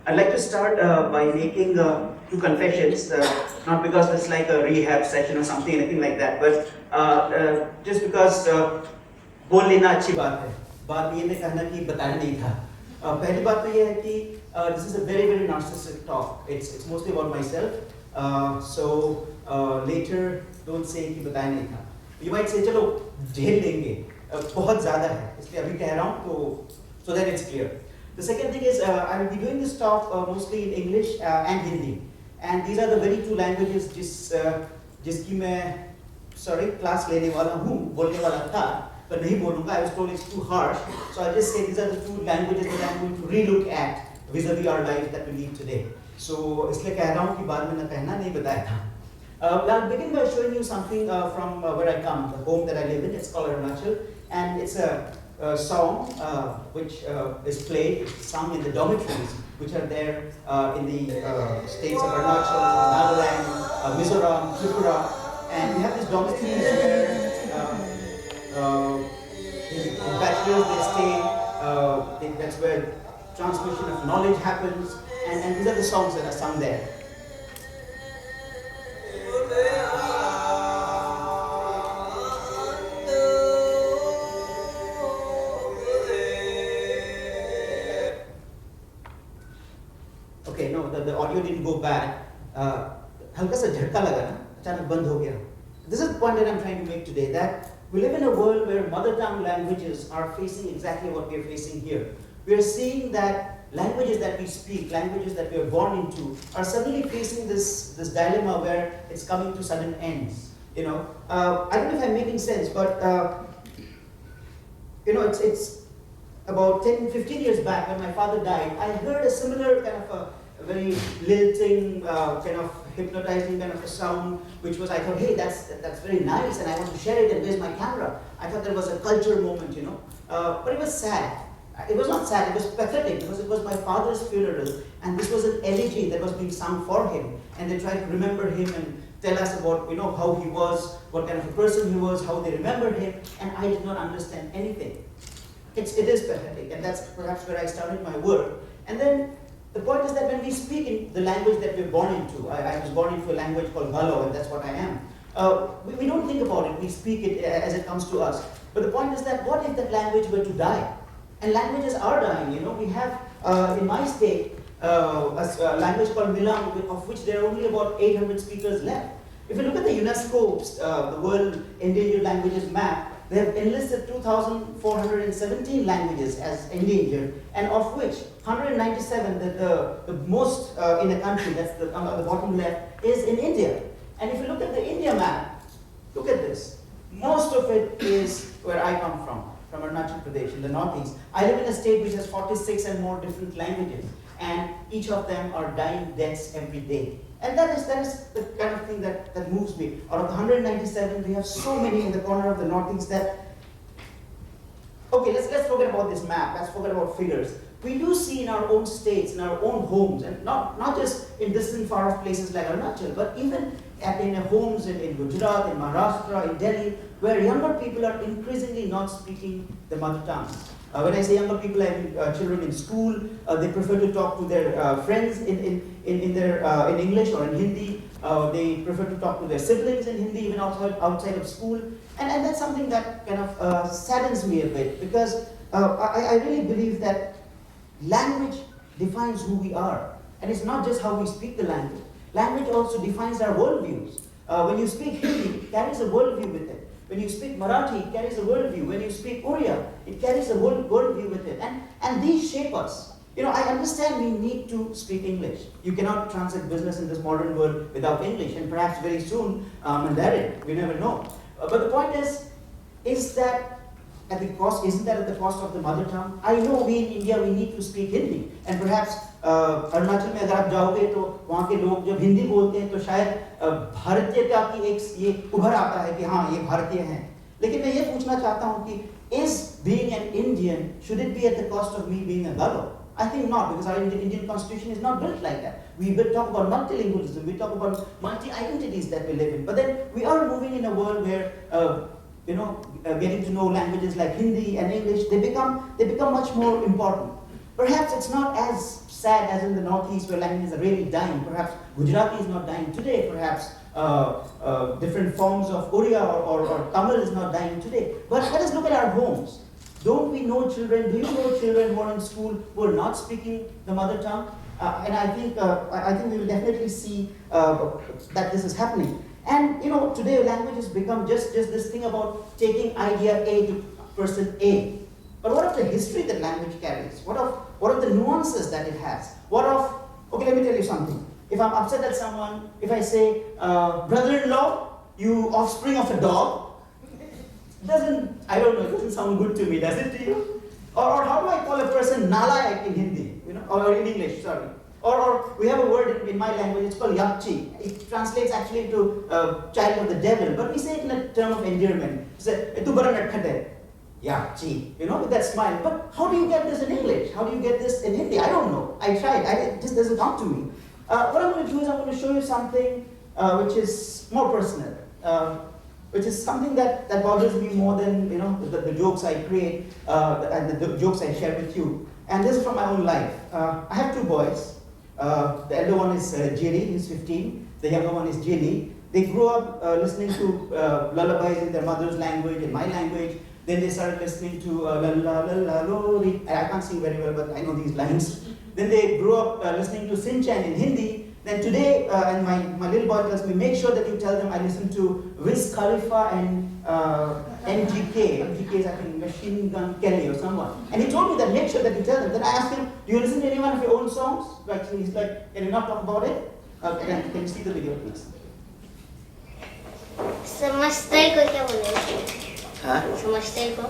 I'd like to start by making two confessions, not because it's like a rehab session or something, anything like that, but just because बोल लेना अच्छी बात है. बात ये नहीं कहना कि बताया नहीं था. पहली बात तो ये है कि this is a very very narcissistic talk. It's mostly about myself. So later don't say कि बताया नहीं था. You might say चलो झेल लेंगे. बहुत ज़्यादा है, इसलिए अभी कह रहा हूँ तो so that it's clear. The second thing is I will be doing this talk mostly in English and Hindi, and these are the very two languages जिसकी मैं class लेने वाला हूँ, बोलने वाला था, पर नहीं बोलूँगा. I was told it's too harsh, so I'll just say these are the two languages that I'm going to relook at vis-a-vis our life that we live today. So इसलिए कह रहा हूँ कि बाद में न कहना नहीं बताया था. I'll begin by showing you something from where I come, the home that I live in. It's called Arunachal, and it's a song which is played, sung in the dormitories, which are there in the states of Arunachal, Nagaland, Mizoram, Tripura, and we have these dormitories where the bachelors they stay. That's where transmission of knowledge happens, and these are the songs that are sung there. Okay, no, the audio didn't go bad. हल्का सा झटका लगा ना, अचानक बंद हो गया. This is the point that I'm trying to make today, that we live in a world where mother tongue languages are facing exactly what we are facing here. We are seeing that languages that we speak, languages that we are born into, are suddenly facing this dilemma where it's coming to sudden ends. I don't know if I'm making sense, but it's about 10, 15 years back when my father died, I heard a similar kind of a very lilting, kind of hypnotizing kind of a sound, which was, I thought, hey, that's very nice, and I want to share it, and where's my camera? I thought there was a culture moment, but it was sad. It was not sad, it was pathetic, because it was my father's funeral, and this was an elegy that was being sung for him, and they tried to remember him and tell us about, how he was, what kind of a person he was, how they remembered him, and I did not understand anything. It is pathetic, and that's perhaps where I started my work. And then the point is that when we speak in the language that we're born into, I was born into a language called Galo, and that's what I am. We don't think about it, we speak it as it comes to us. But the point is that what if that language were to die? And languages are dying, We have, in my state, a language called Milam, of which there are only about 800 speakers left. If you look at the UNESCO's, the World Endangered Languages map, they have enlisted 2,417 languages as endangered, and of which 197, the most in a country, that's on the bottom left, is in India. And if you look at the India map, look at this. Most of it is where I come from Arunachal Pradesh, in the northeast. I live in a state which has 46 and more different languages, and each of them are dying deaths every day. And that is the kind of thing that moves me. Out of the 197, we have so many in the corner of the northeast that, okay, let's forget about this map, let's forget about figures. We do see in our own states, in our own homes, and not just in distant far off places like Arunachal, but even in homes in Gujarat, in Maharashtra, in Delhi, where younger people are increasingly not speaking the mother tongue. When I say younger people, I mean children in school. They prefer to talk to their friends in English or in Hindi. They prefer to talk to their siblings in Hindi, even outside of school. And that's something that kind of saddens me a bit, because I really believe that language defines who we are. And it's not just how we speak the language. Language also defines our worldviews. When you speak Hindi, it carries a worldview with it. When you speak Marathi, it carries a worldview. When you speak Oriya, it carries a worldview with it. And these shape us. I understand we need to speak English. You cannot transact business in this modern world without English, and perhaps very soon Mandarin. We never know. But the point is that at the cost? Isn't that at the cost of the mother tongue? I know we in India, we need to speak Hindi, and perhaps Arunachal में अगर आप जाओगे तो वहाँ के लोग जब हिंदी बोलते हैं तो शायद भारतीयता की एक ये उभर आता है कि हाँ ये भारतीय हैं. लेकिन मैं ये पूछना चाहता हूँ कि is being an Indian, should it be at the cost of me being a Galo? I think not, because our Indian constitution is not built like that. We will talk about multilingualism, we talk about multi-identities that we live in, but then we are moving in a world where getting to know languages like Hindi and English, they become much more important. Perhaps it's not as sad as in the Northeast where languages are really dying. Perhaps Gujarati is not dying today. Perhaps different forms of Oriya or Tamil is not dying today. But let us look at our homes. Don't we know children? Do you know children who are in school who are not speaking the mother tongue? And I think we will definitely see that this is happening. And today language has become just this thing about taking idea A to person A. But what of the history that language carries? What of the nuances that it has? Okay, let me tell you something. If I'm upset at someone, if I say, brother-in-law, you offspring of a dog, it doesn't sound good to me, does it to you? Or how do I call a person nalayak in Hindi, or in English, sorry. Or we have a word in my language, it's called yakchi. It translates actually to child of the devil, but we say it in a term of endearment. We say, tu bara natkade, yakchi, with that smile. But how do you get this in English? How do you get this in Hindi? I don't know. I tried, it just doesn't come to me. What I'm going to do is I'm going to show you something which is more personal. Which is something that bothers me more than the jokes I create and the jokes I share with you. And this is from my own life. I have two boys. The elder one is Jiri, he's 15. The younger one is Jili. They grew up listening to lullabies in their mother's language, in my language. Then they started listening to la la la la lo. I can't sing very well, but I know these lines. Then they grew up listening to Sinchan in Hindi. Then today, and my little boy tells me, make sure that you tell them I listen to Wiz Khalifa and MGK. MGK is, I think, Machine Gun Kelly or someone. And he told me that make sure that you tell them. Then I asked him, do you listen to any one of your own songs? Actually, he's like, can you not talk about it? Can you see the video, please? समझते को क्या बोले? हाँ? समझते को?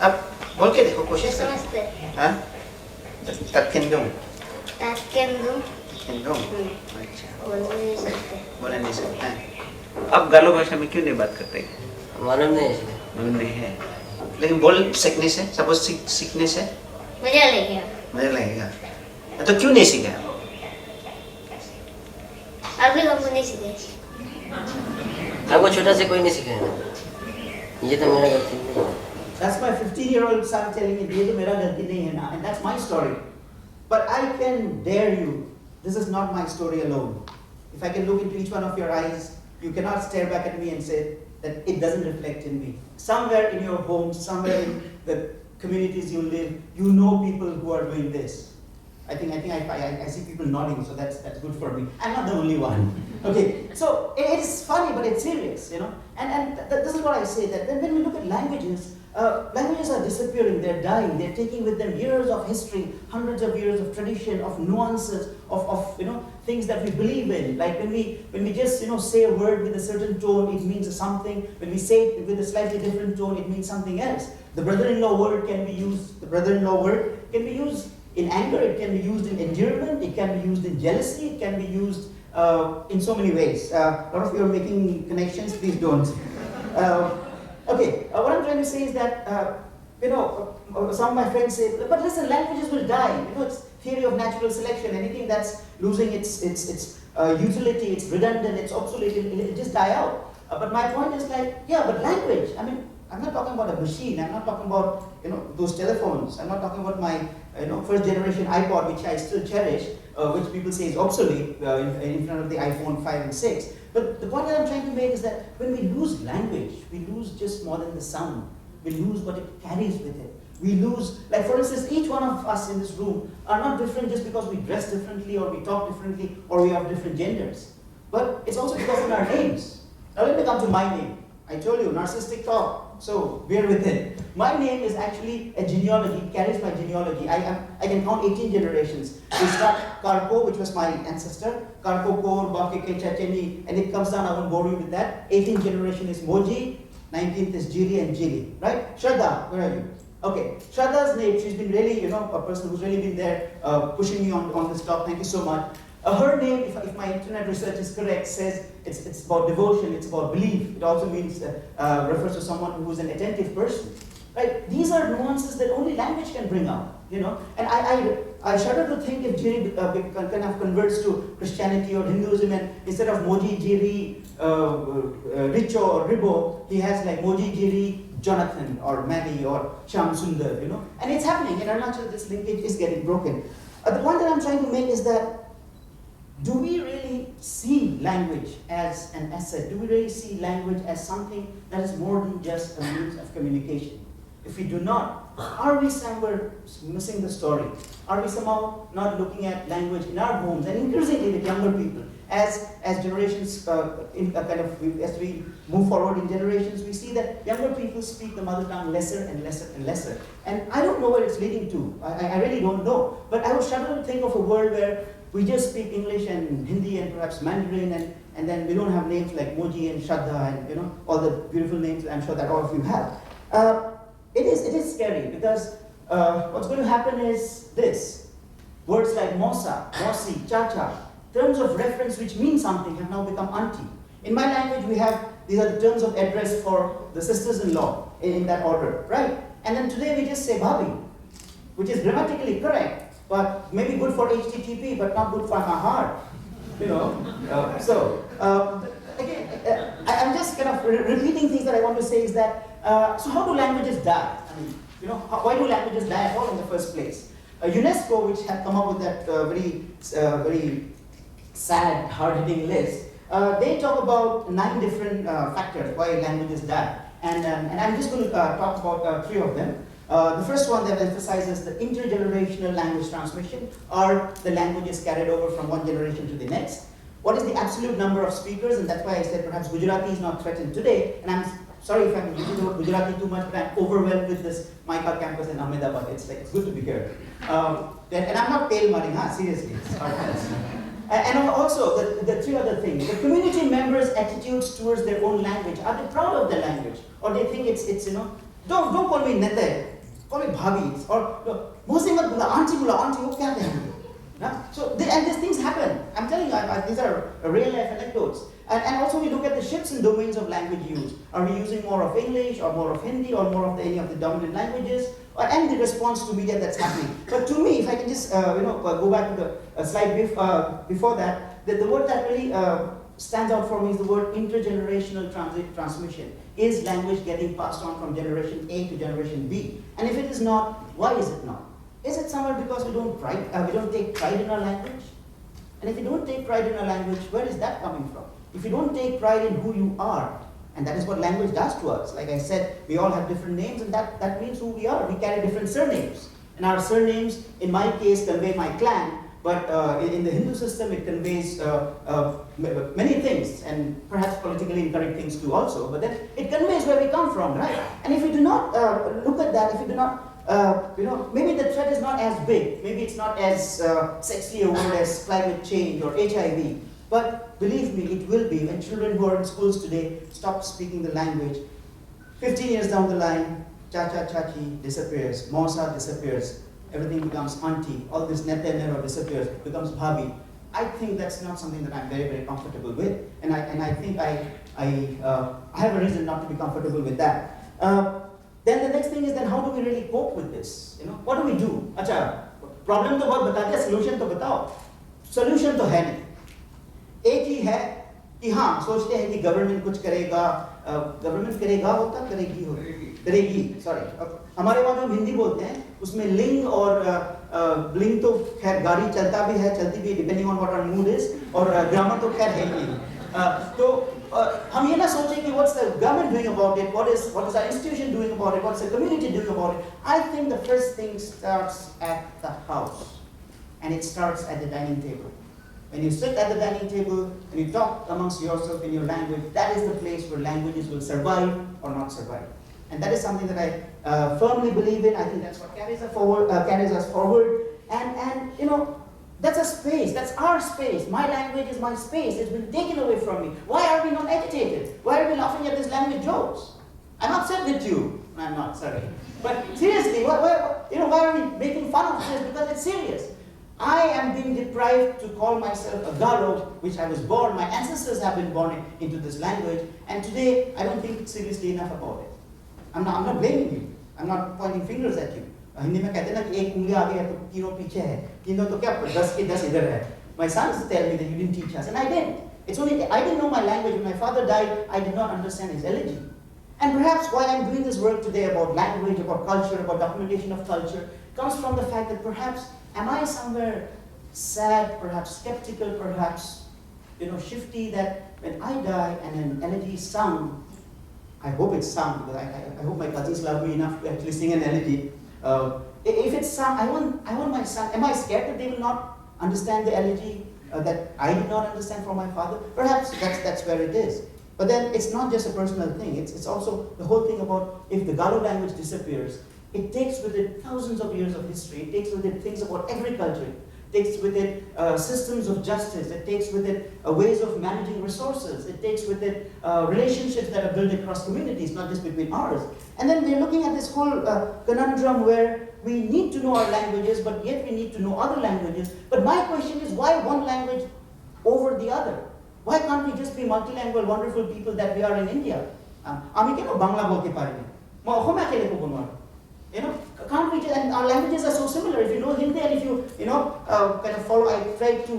अब बोल के देखो कोशिश करो। समझते। हाँ? तत्किंदुम। तत्किंदुम। अच्छा। बोलने नहीं सकते। अब गालो भाषा में क्यों नहीं बात करते? मालूम नहीं है। लेकिन बोल सीखने से, सपोज सीखने से मजा लगेगा। मजा लगेगा। तो क्यों नहीं सीखा? अभी हमको नहीं सीखे। आपको छोटा से कोई नहीं सिखाया। ये तो मेरा गलती नहीं है। That's my 15-year-old son telling me, ये तो मेरा गलती नहीं है ना, and that's my story. But I can dare you. This is not my story alone. If I can look into each one of your eyes, you cannot stare back at me and say that it doesn't reflect in me. Somewhere in your homes, somewhere in the communities you live, you know people who are doing this. I see people nodding, so that's good for me. I'm not the only one. Okay, so it's funny, but it's serious, And this is what I say, that when we look at languages, languages are disappearing, they're dying, they're taking with them years of history, hundreds of years of tradition, of nuances, of things that we believe in. Like when we just say a word with a certain tone, it means something. When we say it with a slightly different tone, it means something else. The brother-in-law word can be used. The brother-in-law word can be used in anger. It can be used in endearment. It can be used in jealousy. It can be used in so many ways. A lot of you are making connections. Please don't. Okay, what I'm trying to say is that, some of my friends say, but listen, languages will die. It's theory of natural selection. Anything that's losing its utility, it's redundant, it's obsolete, it'll just die out. But my point is but language, I'm not talking about a machine. I'm not talking about, those telephones. I'm not talking about my, first generation iPod, which I still cherish, which people say is obsolete in front of the iPhone 5 and 6. But the point that I'm trying to make is that when we lose language, we lose just more than the sound. We lose what it carries with it. We lose, for instance, each one of us in this room are not different just because we dress differently or we talk differently or we have different genders. But it's also because of our names. Now let me come to my name. I told you, narcissistic talk, so bear with it. My name is actually a genealogy, it carries my genealogy. I can count 18 generations. We start Karko, which was my ancestor, Karko, Kor, Bakeke, Chacheni, and it comes down, I won't bore you with that. 18th generation is Moji, 19th is Jiri and Jili, right? Shraddha, where are you? Okay, Shraddha's name, she's been really, a person who's really been there pushing me on this talk, thank you so much. Her name, if my internet research is correct, says it's about devotion, it's about belief. It also means, refers to someone who's an attentive person. right? These are nuances that only language can bring out, you know. And I shudder to think if Jiri kind of converts to Christianity or Hinduism, and instead of Moji Jiri Richo or Ribo, he has like Moji Jiri Jonathan or Maggie or Sham Sundar, you know. And it's happening in Arunachal. This linkage is getting broken. The point that I'm trying to make is that, do we really see language as an asset? Do we really see language as something that is more than just a means of communication? If we do not, are we somewhere missing the story? Are we somehow not looking at language in our homes, and increasingly with younger people, as generations, as we move forward in generations, we see that younger people speak the mother tongue lesser and lesser and lesser. And I don't know where it's leading to. I really don't know. But I would shudder to think of a world where we just speak English and Hindi and perhaps Mandarin, and then we don't have names like Moji and Shraddha and, you know, all the beautiful names I'm sure that all of you have. It is scary, because what's going to happen is this. Words like Mosa, Mosi, Chacha, terms of reference which mean something, have now become auntie. In my language, these are the terms of address for the sisters-in-law in that order, right? And then today we just say Bhabi, which is grammatically correct, but maybe good for HTTP, but not good for my heart, you know. Again, I'm just kind of repeating things that I want to say is that, so how do languages die? I mean, you know, why do languages die at all in the first place? UNESCO, which had come up with that very sad, hard-hitting list, they talk about 9 different factors why languages die. And I'm just going to talk about 3 of them. The first one that emphasizes the intergenerational language transmission, or the language is carried over from one generation to the next. What is the absolute number of speakers? And that's why I said perhaps Gujarati is not threatened today. And I'm sorry if I'm using the word Gujarati too much, but I'm overwhelmed with this MICA campus in Ahmedabad. It's good to be here. And I'm not tail muddying, seriously. And also, the 3 other things. The community members' attitudes towards their own language. Are they proud of their language? Or they think it's you know, don't call me Nete, call me Bhabi. Or, Mosi mat bula, auntie, wo kya kahengi? So, and these things happen. I'm telling you, these are real life anecdotes. And also we look at the shifts in domains of language use. Are we using more of English, or more of Hindi, or more of any of the dominant languages? And the response to media that's happening. But to me, if I can just go back to the slide before that, the word that really stands out for me is the word intergenerational transmission. Is language getting passed on from generation A to generation B? And if it is not, why is it not? Is it somewhere because we don't take pride in our language? And if you don't take pride in our language, where is that coming from? If you don't take pride in who you are, and that is what language does to us. Like I said, we all have different names, and that means who we are. We carry different surnames. And our surnames, in my case, convey my clan, but in the Hindu system, it conveys many things, and perhaps politically incorrect things too also, but then it conveys where we come from, right? And if we do not look at that, if we do not, maybe the threat is not as big, maybe it's not as sexy a word as climate change or HIV, but believe me, it will be when children who are in schools today stop speaking the language. 15 years down the line, Chacha Chachi disappears, Mosa disappears, everything becomes auntie, all this nete nero disappears, becomes bhabi. I think that's not something that I'm very, very comfortable with, and I think I have a reason not to be comfortable with that. Then the next thing is, then how do we really cope with this? You know, what do we do? Acha, problem to bahut bata diya, solution to batao. Solution to hai nahi. एक ही है कि हाँ सोचते हैं कि government कुछ करेगा, government करेगा होता करेगी सॉरी, हमारे वहाँ जो हम हिंदी बोलते हैं उसमें लिंग और लिंग तो खैर गाड़ी चलता भी है, चलती भी, depending on what our mood is, और ग्रामर तो खैर है नहीं. तो हम ये ना सोचें कि what's the government doing about it, what is our institution doing about it, what's the community doing about it. I think the first thing starts at the house, and it starts at the dining table. When you sit at the dining table and you talk amongst yourself in your language, that is the place where languages will survive or not survive. And that is something that I firmly believe in. I think that's what carries us forward. And you know, that's a space, that's our space. My language is my space. It's been taken away from me. Why are we not agitated? Why are we laughing at these language jokes? I'm upset with you. I'm not, sorry. But seriously, why are we making fun of this? Because it's serious. I am being deprived to call myself a Garo, which I was born, my ancestors have been born into this language, and today I don't think seriously enough about it. I'm not blaming you. I'm not pointing fingers at you. Hindi में कहते हैं ना कि एक उंगली आगे है तो तीनों पीछे है, तीनों तो क्या 10 के 10 इधर है. My sons tell me that you didn't teach us, and I didn't. It's only I didn't know my language. When my father died, I did not understand his elegy. And perhaps why I'm doing this work today about language, about culture, about documentation of culture, comes from the fact that perhaps am I somewhere sad, perhaps skeptical, perhaps shifty, that when I die and an elegy is sung, I hope it's sung, because I hope my cousins love me enough to actually sing an elegy. If it's sung, I want my son. Am I scared that they will not understand the elegy that I did not understand from my father? Perhaps that's where it is. But then it's not just a personal thing. It's also the whole thing about if the Galo language disappears, it takes with it thousands of years of history. It takes with it things about agriculture. It takes with it systems of justice. It takes with it ways of managing resources. It takes with it relationships that are built across communities, not just between ours. And then we're looking at this whole conundrum where we need to know our languages, but yet we need to know other languages. But my question is, why one language over the other? Why can't we just be multilingual, wonderful people that we are in India? আমি কেন বাংলা বলতে পারি না? অসমীয়া কেন কব নোৱাৰো? Can't we just, and our languages are so similar. If you know Hindi and if you kind of follow, I tried to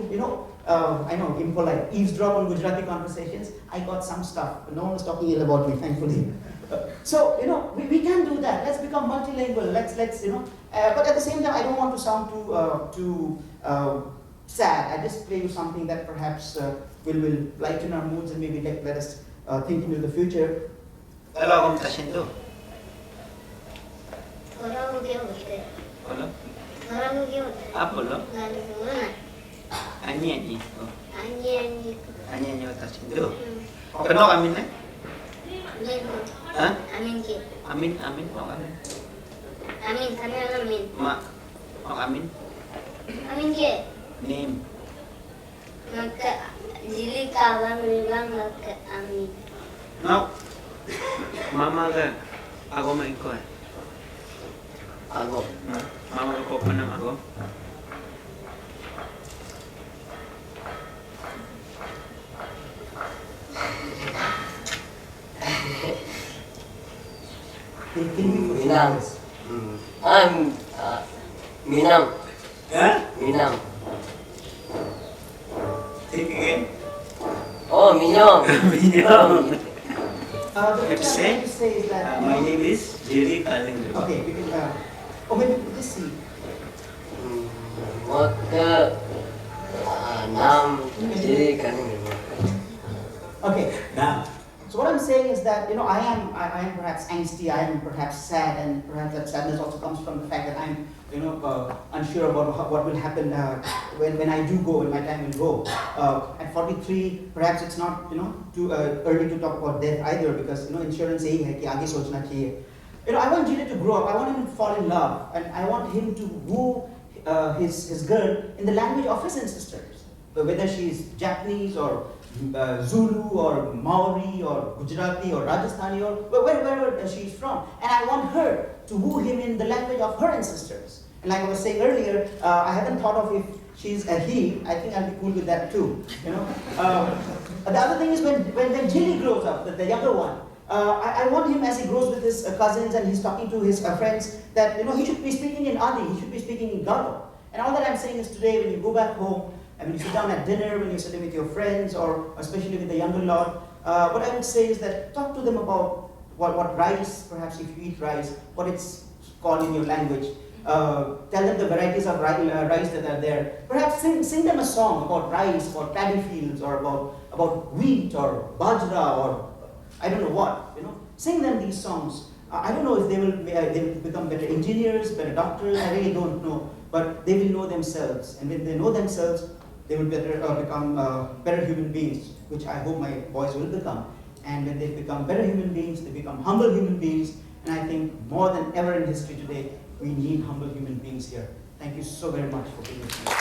I know impolite eavesdrop on Gujarati conversations. I got some stuff, but no one was talking ill about me, thankfully. So we can do that. Let's become multilingual. Let's but at the same time, I don't want to sound too sad. I just play you something that perhaps will lighten our moods and maybe let us think into the future. Hello, ¿cómo estás haciendo? Hola, ¿qué usted? Hola. Hola, ¿qué usted? Apolo. Dale, una. Añi, añi. Añi, añi. Añi, añi, ¿cómo estás haciendo? Kenal kami na? Ligo. Hah? Amin ki. Amin, amin, amin. Amin, kami amin. Ma, amin. Amin ki. Name. Maka jili kawan bilang maka amin. No. Mama ka. Ako main ko eh. Ako. Mama ko pa ng ako. Minang. Minang. Huh? Minang. Take again. Oh, Minyong. Minyong. The first thing I want to say is that My name is Jerry Kaling. okay, we can maybe just see. What the Nam Jerry Kaling. Okay. Now. So what I'm saying is that I am perhaps angsty, I am perhaps sad, and perhaps that sadness also comes from the fact that I'm unsure about what will happen when I do go, when my time will go. At 43, perhaps it's not too early to talk about death either, because insurance यही है कि आगे सोचना चाहिए. I want Jile to grow up. I want him to fall in love, and I want him to woo his girl in the language of his ancestors, whether she's Japanese or Zulu or Maori or Gujarati or Rajasthani or wherever she's from. And I want her to woo him in the language of her ancestors. And like I was saying earlier, I haven't thought of if she's a he. I think I'll be cool with that too. The other thing is when Jilly grows up, the younger one, I want him as he grows with his cousins and he's talking to his friends that he should be speaking in Adi, he should be speaking in Garo. And all that I'm saying is today when you go back home, and when you sit down at dinner, when you're sitting with your friends, or especially with the younger lot, what I would say is that talk to them about what rice, perhaps if you eat rice, what it's called in your language. Tell them the varieties of rice that are there. Perhaps sing them a song about rice, about paddy fields, or about wheat, or bajra, or I don't know what. Sing them these songs. I don't know if they will become better engineers, better doctors. I really don't know. But they will know themselves, and when they know themselves, they will become better human beings, which I hope my boys will become. And when they become better human beings, they become humble human beings. And I think more than ever in history today, we need humble human beings here. Thank you so very much for being with me.